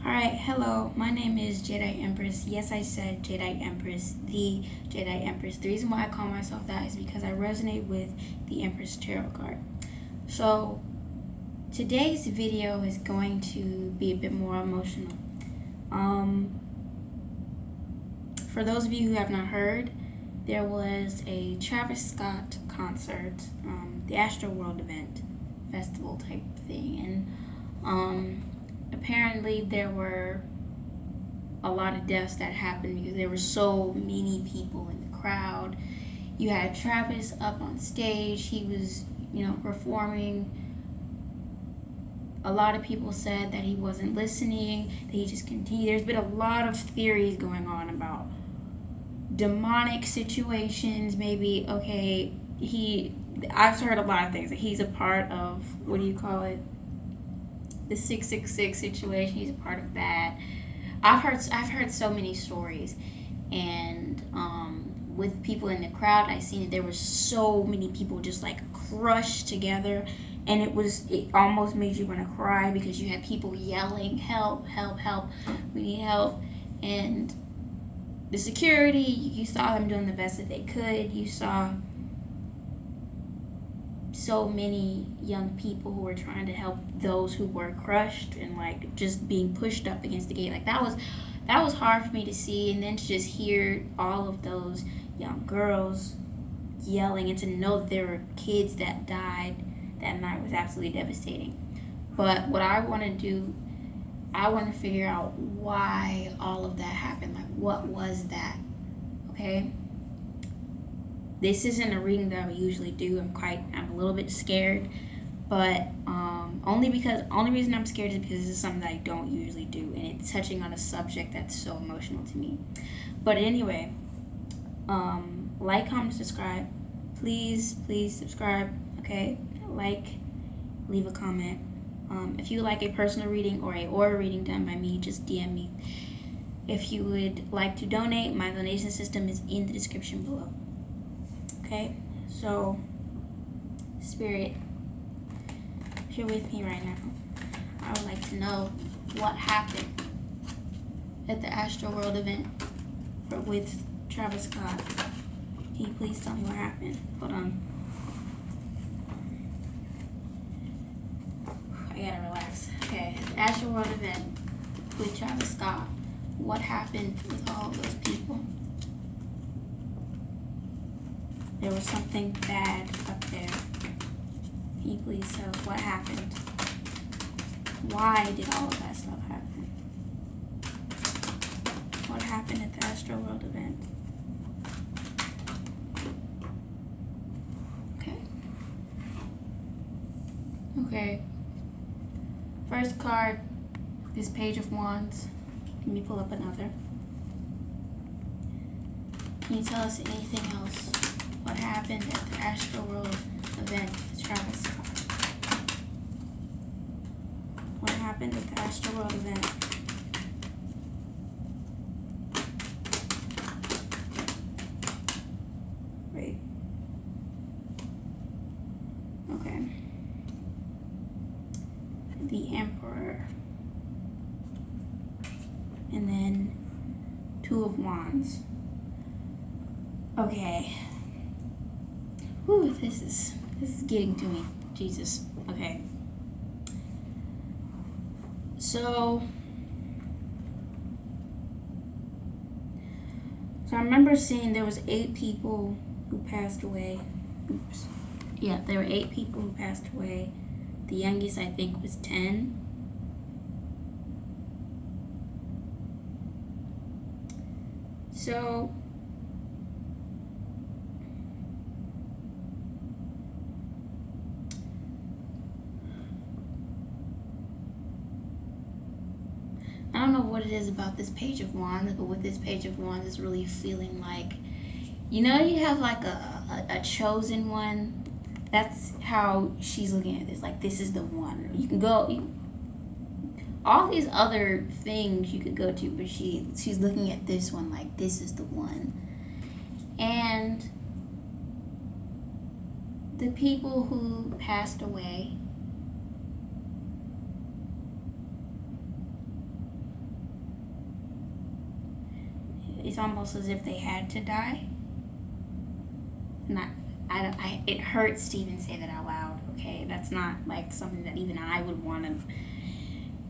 Alright, hello, my name is Jedi Empress. Yes, I said Jedi Empress, the Jedi Empress. The reason why I call myself that is because I resonate with the Empress Tarot card. So, today's video is going to be a bit more emotional. For those of you who have not heard, there was a Travis Scott concert, the Astroworld event, festival type thing, and apparently there were a lot of deaths that happened because there were so many people in the crowd. You had Travis up on stage, he was, performing. A lot of people said that he wasn't listening, that he just continued. There's been a lot of theories going on about demonic situations, maybe. Okay, I've heard a lot of things, that he's a part of, what do you call it, the 666 situation. He's a part of that. I've heard so many stories, and with people in the crowd, I seen that there were so many people just like crushed together, and it almost made you want to cry because you had people yelling, "Help! Help! Help! We need help!" And the security, you saw them doing the best that they could. You saw so many young people who were trying to help those who were crushed and like just being pushed up against the gate. Like that was hard for me to see, and then to just hear all of those young girls yelling and to know that there were kids that died that night was absolutely devastating. But what I want to do, I want to figure out why all of that happened. Like, what was that? Okay? This isn't a reading that I usually do. I'm a little bit scared, but only reason I'm scared is because this is something that I don't usually do, and it's touching on a subject that's so emotional to me. But anyway, like, comment, subscribe. Please subscribe. Okay, like, leave a comment. If you like a personal reading or a aura reading done by me, just DM me. If you would like to donate, my donation system is in the description below. Okay, so Spirit, if you're with me right now, I would like to know what happened at the Astroworld event with Travis Scott. Can you please tell me what happened? Hold on. I gotta relax. Okay, the Astroworld event with Travis Scott. What happened with all those people? There was something bad up there. Can you please tell us what happened? Why did all of that stuff happen? What happened at the Astroworld event? Okay. First card, this Page of Wands. Let me pull up another. Can you tell us anything else? What happened at the Astroworld event with Travis Scott? What happened at the Astroworld event? Wait. Okay. The Emperor. And then Two of Wands. Okay. Whew, this is getting to me. Jesus. Okay. So I remember seeing there was 8 people who passed away. Oops. Yeah, there were 8 people who passed away. The youngest, I think, was 10. So I don't know what it is about this Page of Wands, but with this Page of Wands, it's really feeling like, you have like a chosen one. That's how she's looking at this. Like, this is the one. You can go, all these other things you could go to, but she's looking at this one like, this is the one. And the people who passed away, it's almost as if they had to die. Not, I don't, it hurts to even say that out loud. Okay, that's not like something that even I would want to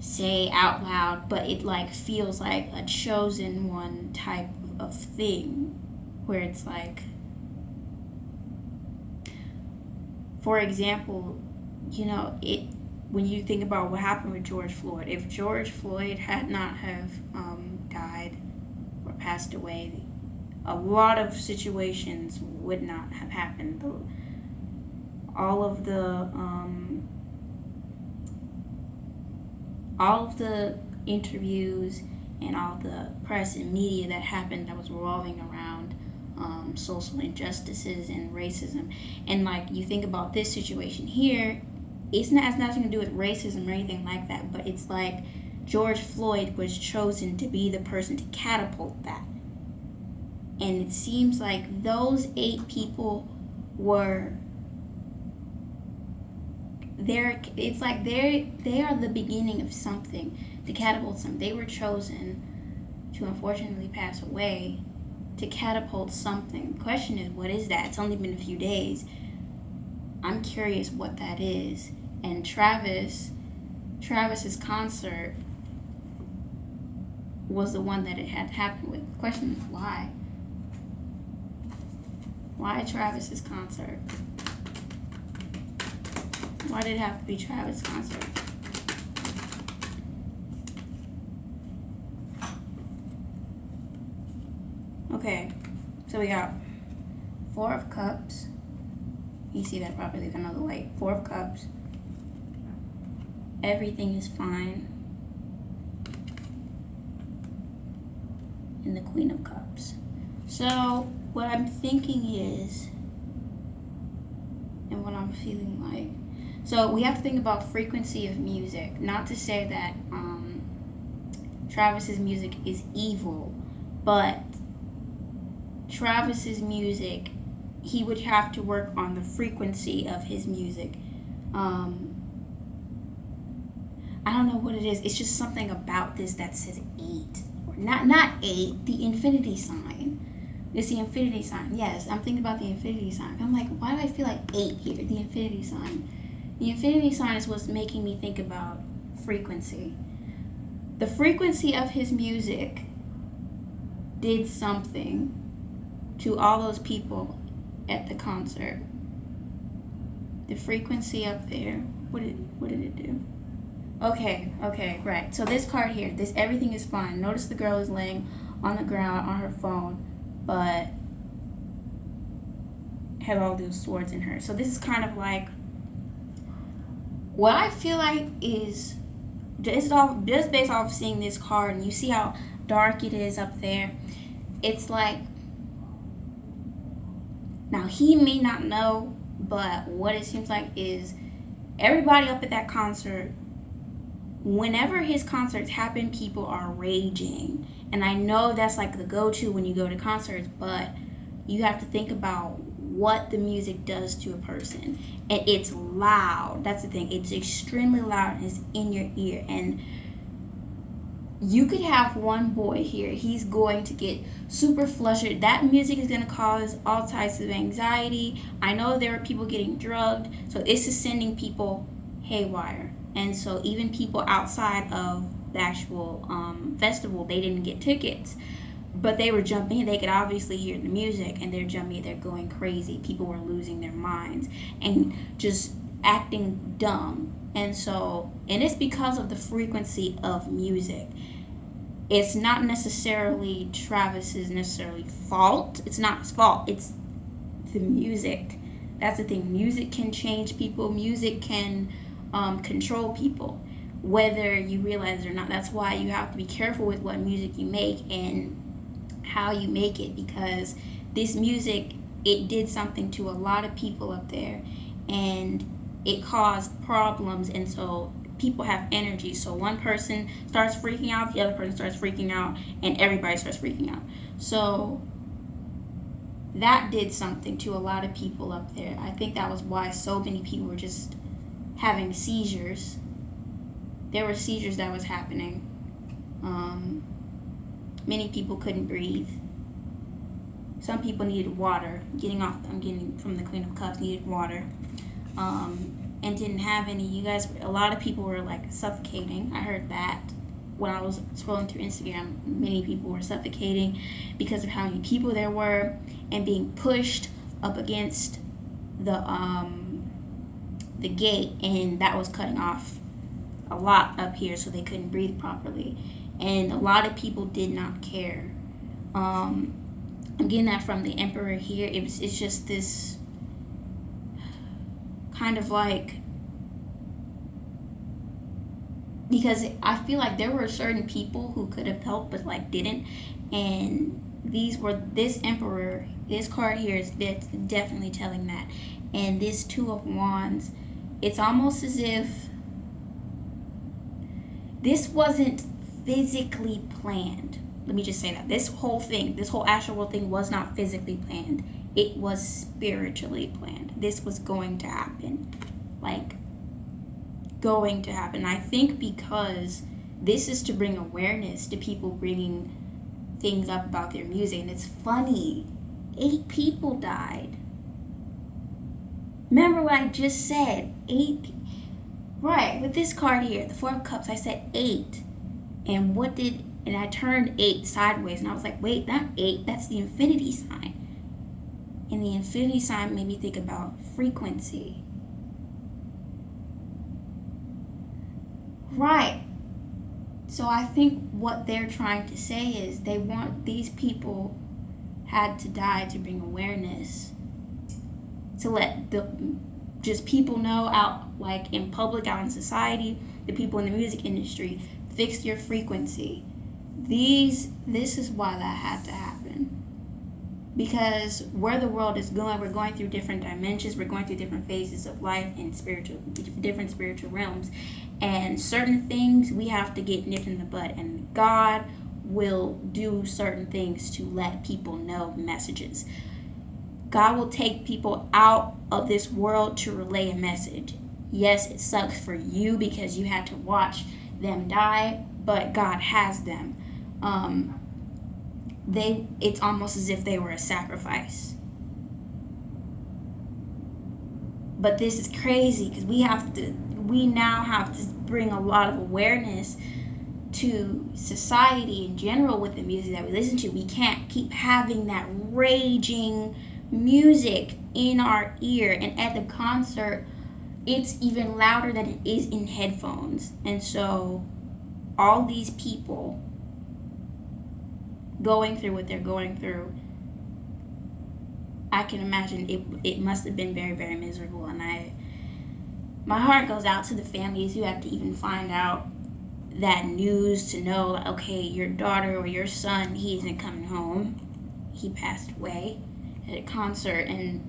say out loud, but it like feels like a chosen one type of thing, where it's like, for example, it when you think about what happened with George Floyd, if George Floyd had not have died or passed away, a lot of situations would not have happened. All of the interviews and all the press and media that happened that was revolving around social injustices and racism, and like you think about this situation here, it's not, has nothing to do with racism or anything like that, but it's like George Floyd was chosen to be the person to catapult that. And it seems like those 8 people were there. It's like they are the beginning of something to catapult something. They were chosen to unfortunately pass away to catapult something. The question is, what is that? It's only been a few days. I'm curious what that is. And Travis's concert was the one that it had happened with. The question is why? Why Travis's concert? Why did it have to be Travis' concert? Okay, so we got 4 of Cups. You see that properly, another light. 4 of Cups. Everything is fine. And the Queen of Cups. So what I'm thinking is, and what I'm feeling like, so we have to think about frequency of music. Not to say that Travis's music is evil, but Travis's music, he would have to work on the frequency of his music. I don't know what it is. It's just something about this that says 8. Not 8, the infinity sign. It's the infinity sign. Yes, I'm thinking about the infinity sign. I'm like, why do I feel like 8 here? The infinity sign. The infinity sign is what's making me think about frequency. The frequency of his music did something to all those people at the concert. The frequency up there, what did it do? Okay, right. So this card here, this everything is fine. Notice the girl is laying on the ground on her phone, but has all those swords in her. So this is kind of like, what I feel like is, just based off seeing this card, and you see how dark it is up there. It's like, now he may not know, but what it seems like is everybody up at that concert, whenever his concerts happen, people are raging. And I know that's like the go-to when you go to concerts, but you have to think about what the music does to a person. And it's loud. That's the thing. It's extremely loud and it's in your ear. And you could have one boy here. He's going to get super flustered. That music is going to cause all types of anxiety. I know there are people getting drugged. So this is sending people haywire. And so even people outside of the actual festival, they didn't get tickets. But they were jumping in. They could obviously hear the music, and they're jumping. They're going crazy. People were losing their minds and just acting dumb. And it's because of the frequency of music. It's not necessarily Travis's fault. It's not his fault. It's the music. That's the thing. Music can change people. Music can control people, whether you realize it or not. That's why you have to be careful with what music you make and how you make it, because this music, it did something to a lot of people up there, and it caused problems. And so people have energy. So one person starts freaking out, the other person starts freaking out, and everybody starts freaking out. So that did something to a lot of people up there. I think that was why so many people were just having seizures. There were seizures that was happening. Many people couldn't breathe. Some people needed water. I'm getting from the Queen of Cups, needed water. And didn't have any. A lot of people were like suffocating. I heard that when I was scrolling through Instagram. Many people were suffocating because of how many people there were and being pushed up against the gate, and that was cutting off a lot up here, so they couldn't breathe properly. And a lot of people did not care. I'm getting that from the Emperor here. It's just this kind of like, because I feel like there were certain people who could have helped but like didn't, and this Emperor, this card here is definitely telling that. And this Two of Wands, it's almost as if this wasn't physically planned. Let me just say that this whole Astroworld thing was not physically planned. It was spiritually planned. This was going to happen. Like, going to happen. I think because this is to bring awareness to people bringing things up about their music. And it's funny. 8 people died. Remember what I just said? 8. Right, with this card here, the Four of Cups, I said 8. And I turned 8 sideways, and I was like, wait, not 8, that's the infinity sign. And the infinity sign made me think about frequency. Right. So I think what they're trying to say is these people had to die to bring awareness, to let just people know out, like in public, out in society, the people in the music industry, fix your frequency. This is why that had to happen. Because where the world is going, we're going through different dimensions, we're going through different phases of life in different spiritual realms. And certain things we have to get nipped in the bud. And God will do certain things to let people know messages. God will take people out of this world to relay a message. Yes, it sucks for you because you had to watch them die, but God has them. It's almost as if they were a sacrifice. But this is crazy because we now have to bring a lot of awareness to society in general with the music that we listen to. We can't keep having that raging music in our ear, and at the concert it's even louder than it is in headphones. And so all these people going through what they're going through, I can imagine it must have been very, very miserable. And my heart goes out to the families who have to even find out that news, to know, like, okay, your daughter or your son, he isn't coming home. He passed away at a concert. And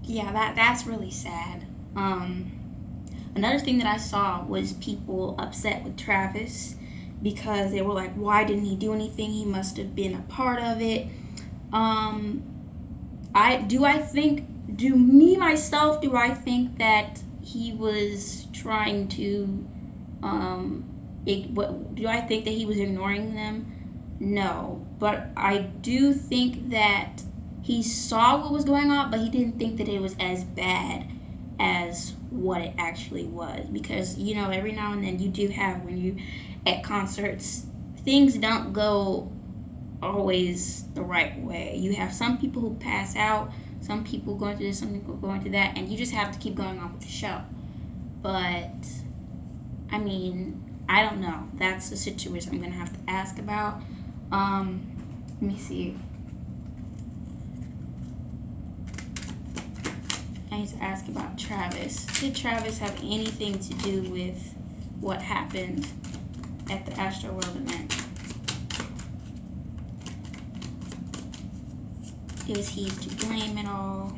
yeah, that's really sad. Another thing that I saw was people upset with Travis because they were like, why didn't he do anything? He must have been a part of it. Do I think that he was trying to, do I think that he was ignoring them? No, but I do think that he saw what was going on, but he didn't think that it was as bad as what it actually was. Because, every now and then you do have, when you at concerts, things don't go always the right way. You have some people who pass out, some people going through this, some people going through that, and you just have to keep going on with the show. But, I don't know. That's a situation I'm going to have to ask about. Let me see. I need to ask about Travis. Did Travis have anything to do with what happened at the Astroworld event? Is he to blame at all?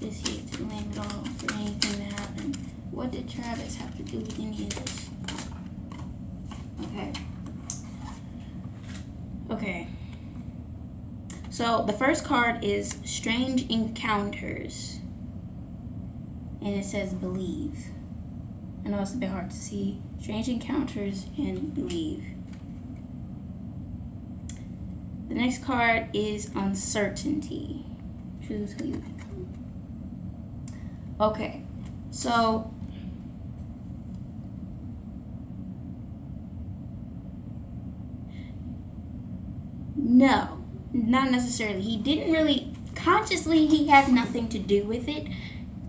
Is he to blame at all for anything that happened? What did Travis have to do with any of this? Okay. So the first card is Strange Encounters. And it says believe. I know it's a bit hard to see. Strange Encounters and believe. The next card is Uncertainty. Choose who you become. Okay, so no, not necessarily. He didn't really consciously. He had nothing to do with it.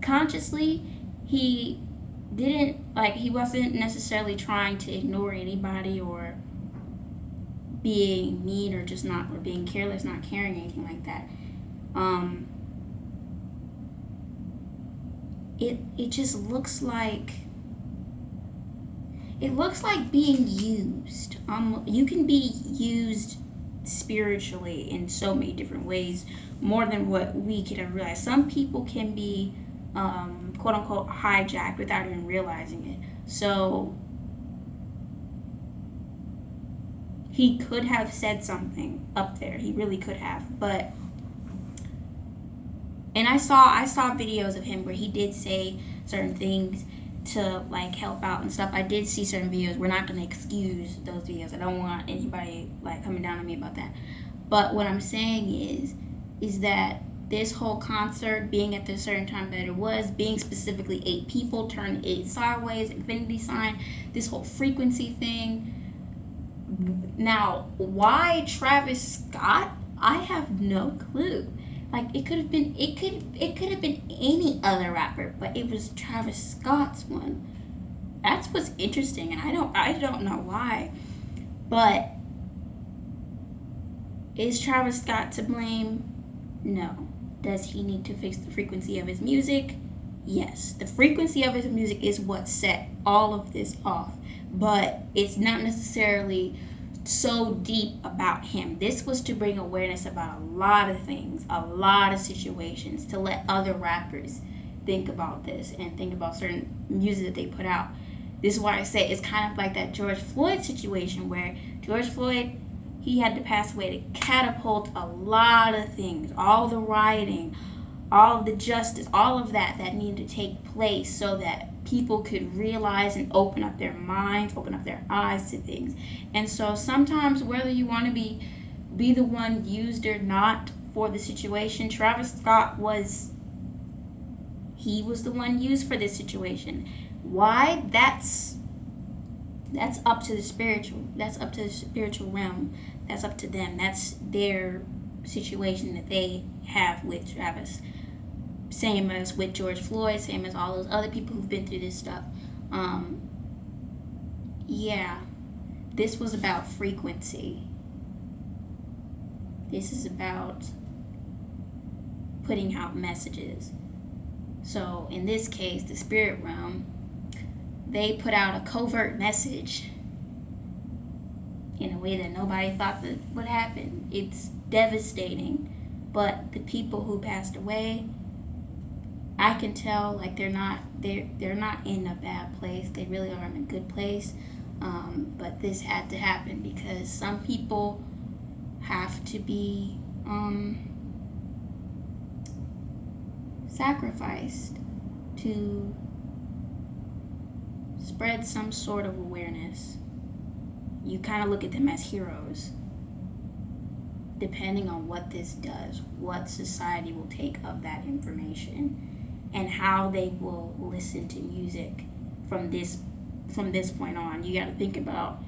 Consciously, he didn't like. He wasn't necessarily trying to ignore anybody or being mean or just not or being careless, not caring, anything like that. It just looks like being used. You can be used spiritually in so many different ways, more than what we could have realized. Some people can be quote unquote hijacked without even realizing it. So he could have said something up there. He really could have, but. And I saw videos of him where he did say certain things to like help out and stuff. I did see certain videos. We're not gonna excuse those videos. I don't want anybody like coming down on me about that. But what I'm saying is that this whole concert being at the certain time that it was, being specifically 8 people, turned 8 sideways, infinity sign, this whole frequency thing. Now, why Travis Scott? I have no clue. Like it could have been any other rapper, but it was Travis Scott's one. That's what's interesting, and I don't know why. But is Travis Scott to blame? No. Does he need to fix the frequency of his music? Yes. The frequency of his music is what set all of this off, but it's not necessarily so deep about him. This was to bring awareness about a lot of things, a lot of situations, to let other rappers think about this and think about certain music that they put out. This is why I say it's kind of like that George Floyd situation where George Floyd, he had to pass away to catapult a lot of things, all the rioting, all of the justice, all of that needed to take place so that people could realize and open up their minds, open up their eyes to things. And so sometimes whether you want to be the one used or not for the situation, Travis Scott was the one used for this situation. Why? That's up to the spiritual. That's up to the spiritual realm. That's up to them. That's their situation that they have with Travis. Same as with George Floyd, same as all those other people who've been through this stuff. Yeah, this was about frequency. This is about putting out messages. So in this case, the spirit realm, they put out a covert message in a way that nobody thought that would happen. It's devastating, but the people who passed away, I can tell like they're not in a bad place. They really are in a good place. But this had to happen because some people have to be sacrificed to spread some sort of awareness. You kind of look at them as heroes, depending on what this does, what society will take of that information, and how they will listen to music from this point on. You got to think about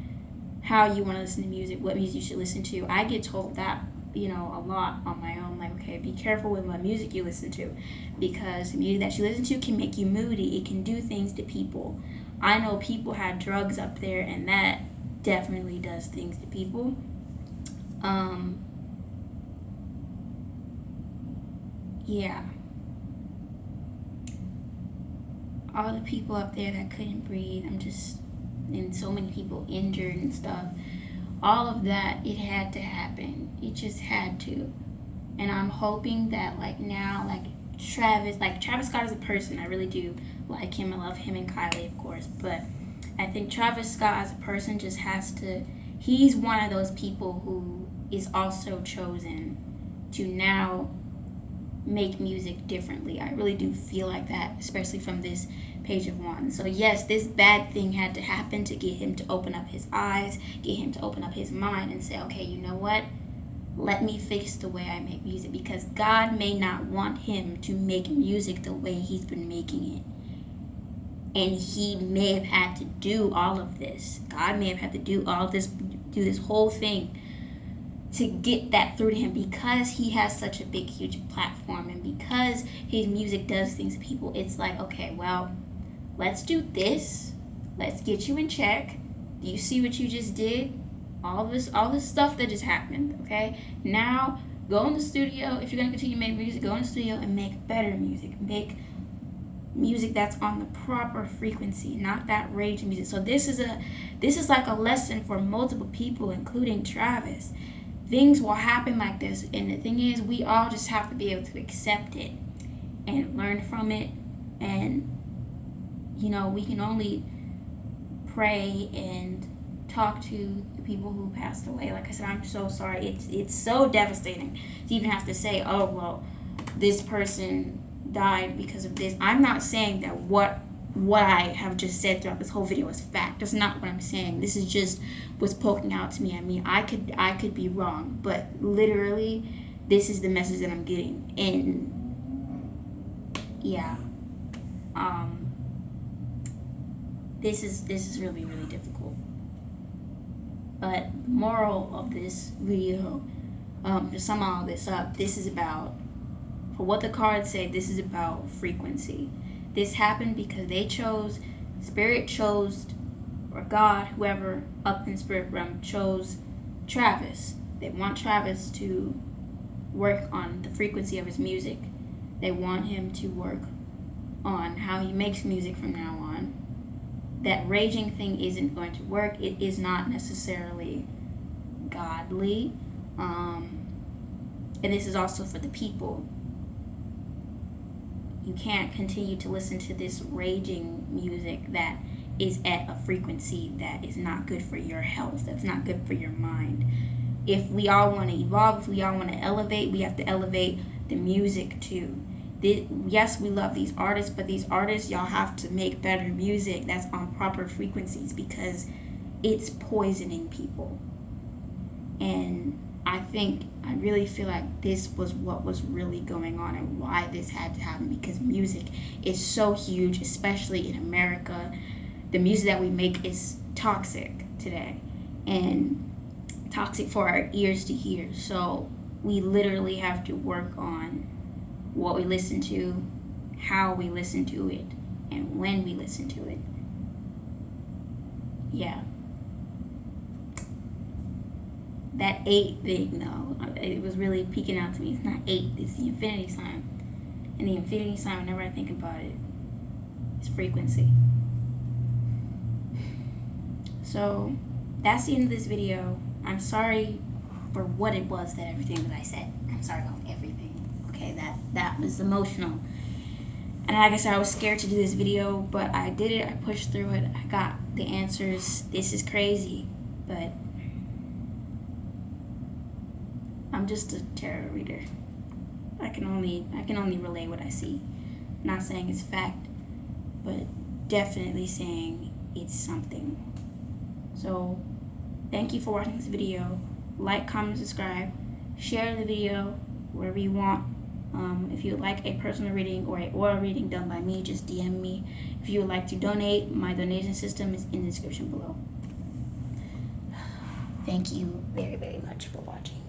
how you want to listen to music, what music you should listen to. I get told that, a lot on my own. Like, okay, be careful with what music you listen to, because the music that you listen to can make you moody. It can do things to people. I know people had drugs up there, and that definitely does things to people. Yeah. All the people up there that couldn't breathe, and so many people injured and stuff. All of that, it had to happen. It just had to. And I'm hoping that Travis Scott is a person. I really do like him. I love him and Kylie, of course. But I think Travis Scott as a person he's one of those people who is also chosen to now make music differently. I really do feel like that, especially from this Page of Wands. So yes, this bad thing had to happen to get him to open up his eyes, get him to open up his mind and say, okay, you know what? Let me fix the way I make music, because God may not want him to make music the way he's been making it. And he may have had to do all of this. God may have had to do all this, do this whole thing to get that through to him, because he has such a big, huge platform, and because his music does things to people. It's like, okay, well, let's do this. Let's get you in check. Do you see what you just did? All this stuff that just happened, okay? Now, go in the studio. If you're going to continue making music, go in the studio and make better music. Make music that's on the proper frequency, not that rage music. So this is like a lesson for multiple people, including Travis. Things will happen like this, and the thing is, we all just have to be able to accept it and learn from it. And we can only pray and talk to the people who passed away. Like I said, I'm so sorry. It's so devastating to even have to say, oh well, this person died because of this. I'm not saying that what I have just said throughout this whole video is fact. That's not what I'm saying. This is just what's poking out to me. I mean, I could be wrong, but literally, this is the message that I'm getting. And yeah, this is really, really difficult. But moral of this video, to sum all this up, this is about, for what the cards say, this is about frequency. This happened because Spirit chose, or God, whoever up in Spirit realm, chose Travis. They want Travis to work on the frequency of his music. They want him to work on how he makes music from now on. That raging thing isn't going to work. It is not necessarily godly. And this is also for the people. You can't continue to listen to this raging music that is at a frequency that is not good for your health, that's not good for your mind. If we all want to evolve, if we all want to elevate, we have to elevate the music too. Yes, we love these artists, but these artists, y'all have to make better music that's on proper frequencies, because it's poisoning people. And I really feel like this was what was really going on and why this had to happen, because music is so huge, especially in America. The music that we make is toxic today, and toxic for our ears to hear. So we literally have to work on what we listen to, how we listen to it, and when we listen to it. Yeah. That 8 thing, though, it was really peeking out to me. It's not 8, it's the infinity sign. And the infinity sign, whenever I think about it, is frequency. So, that's the end of this video. I'm sorry for what it was, everything that I said. I'm sorry about everything. Okay, that was emotional. And like I said, I was scared to do this video, but I did it. I pushed through it. I got the answers. This is crazy, but I'm just a tarot reader. I can only relay what I see. I'm not saying it's fact, but definitely saying it's something. So, thank you for watching this video. Like, comment, subscribe, share the video wherever you want. If you would like a personal reading or an oral reading done by me, just DM me. If you would like to donate, my donation system is in the description below. Thank you very, very much for watching.